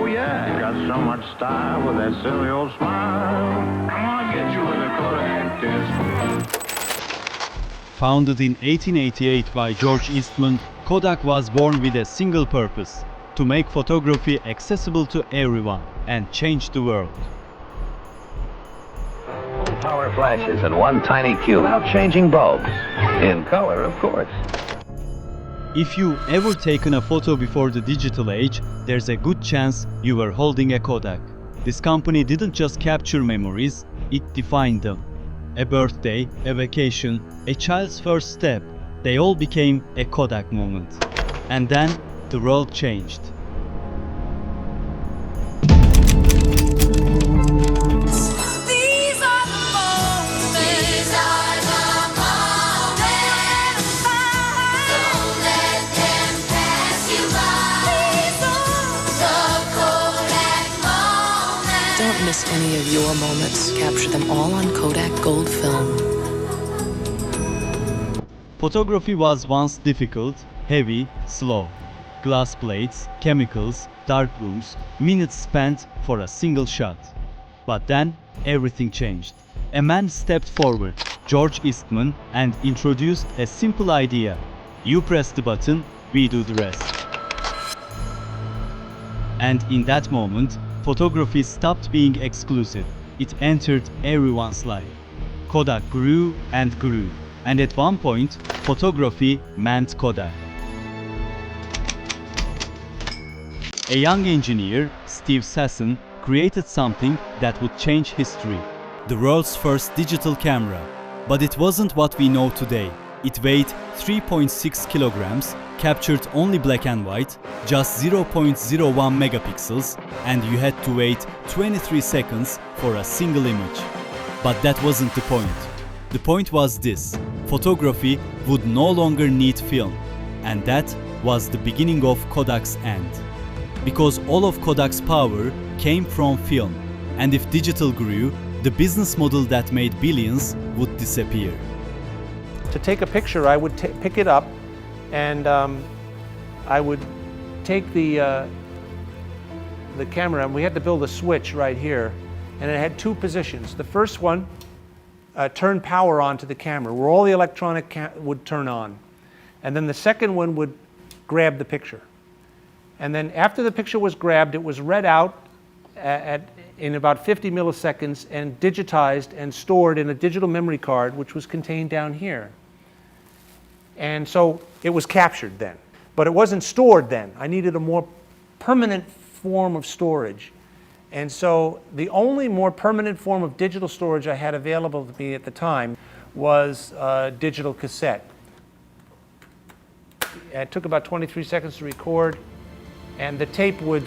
Oh yeah, you got so much style with that silly old smile. I wanna get you with a Kodak disc. Founded in 1888 by George Eastman, Kodak was born with a single purpose: to make photography accessible to everyone and change the world. Power flashes in one tiny cube without changing bulbs. In color, of course. If you ever taken a photo before the digital age, there's a good chance you were holding a Kodak. This company didn't just capture memories, it defined them. A birthday, a vacation, a child's first step, they all became a Kodak moment. And then the world changed. Don't miss any of your moments. Capture them all on Kodak Gold Film. Photography was once difficult, heavy, slow. Glass plates, chemicals, dark rooms, minutes spent for a single shot. But then everything changed. A man stepped forward, George Eastman, and introduced a simple idea. You press the button, we do the rest. And in that moment, photography stopped being exclusive. It entered everyone's life. Kodak grew and grew, and at one point, photography meant Kodak. A young engineer, Steve Sasson, created something that would change history. The world's first digital camera. But it wasn't what we know today. It weighed 3.6 kilograms, captured only black and white, just 0.01 megapixels, and you had to wait 23 seconds for a single image. But that wasn't the point. The point was this: photography would no longer need film, and that was the beginning of Kodak's end. Because all of Kodak's power came from film, and if digital grew, the business model that made billions would disappear. To take a picture, I would pick it up and I would take the camera, and we had to build a switch right here, and it had two positions. The first one turned power on to the camera, where all the electronic would turn on. And then the second one would grab the picture. And then after the picture was grabbed, it was read out in about 50 milliseconds and digitized and stored in a digital memory card, which was contained down here. And so it was captured then, but it wasn't stored then. I needed a more permanent form of storage. And so the only more permanent form of digital storage I had available to me at the time was digital cassette. It took about 23 seconds to record, and the tape would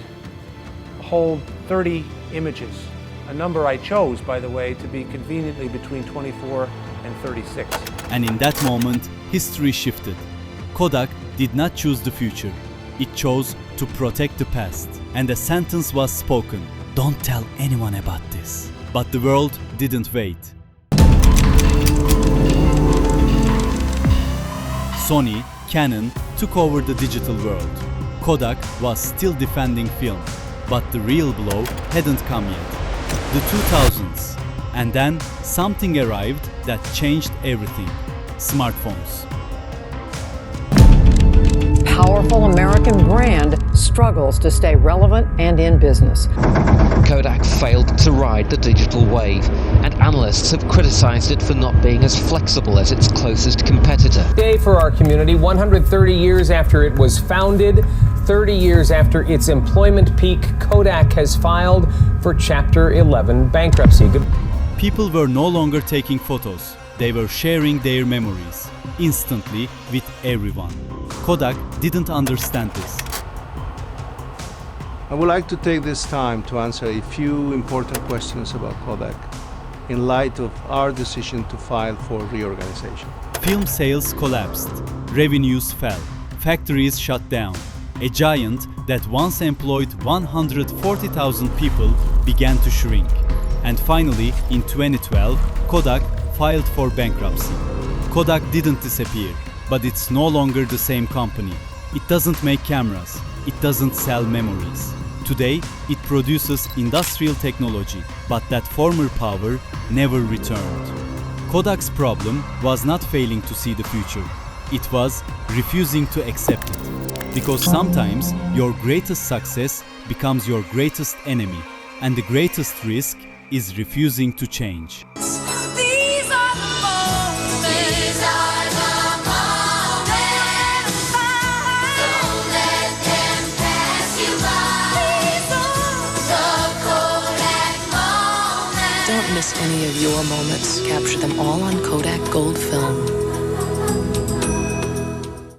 hold 30 images, a number I chose, by the way, to be conveniently between 24 and 36. And in that moment, history shifted. Kodak did not choose the future. It chose to protect the past. And a sentence was spoken: don't tell anyone about this. But the world didn't wait. Sony, Canon took over the digital world. Kodak was still defending film, but the real blow hadn't come yet. The 2000s. And then something arrived that changed everything: smartphones. Powerful American brand struggles to stay relevant and in business. Kodak failed to ride the digital wave, and analysts have criticized it for not being as flexible as its closest competitor. Day for our community, 130 years after it was founded, 30 years after its employment peak, Kodak has filed for Chapter 11 bankruptcy. People were no longer taking photos. They were sharing their memories instantly with everyone. Kodak didn't understand this. I would like to take this time to answer a few important questions about Kodak in light of our decision to file for reorganization. Film sales collapsed, revenues fell, factories shut down. A giant that once employed 140,000 people began to shrink. And finally, in 2012, Kodak filed for bankruptcy. Kodak didn't disappear, but it's no longer the same company. It doesn't make cameras. It doesn't sell memories. Today, it produces industrial technology, but that former power never returned. Kodak's problem was not failing to see the future. It was refusing to accept it. Because sometimes your greatest success becomes your greatest enemy, and the greatest risk is refusing to change. Don't miss any of your moments. Capture them all on Kodak Gold Film.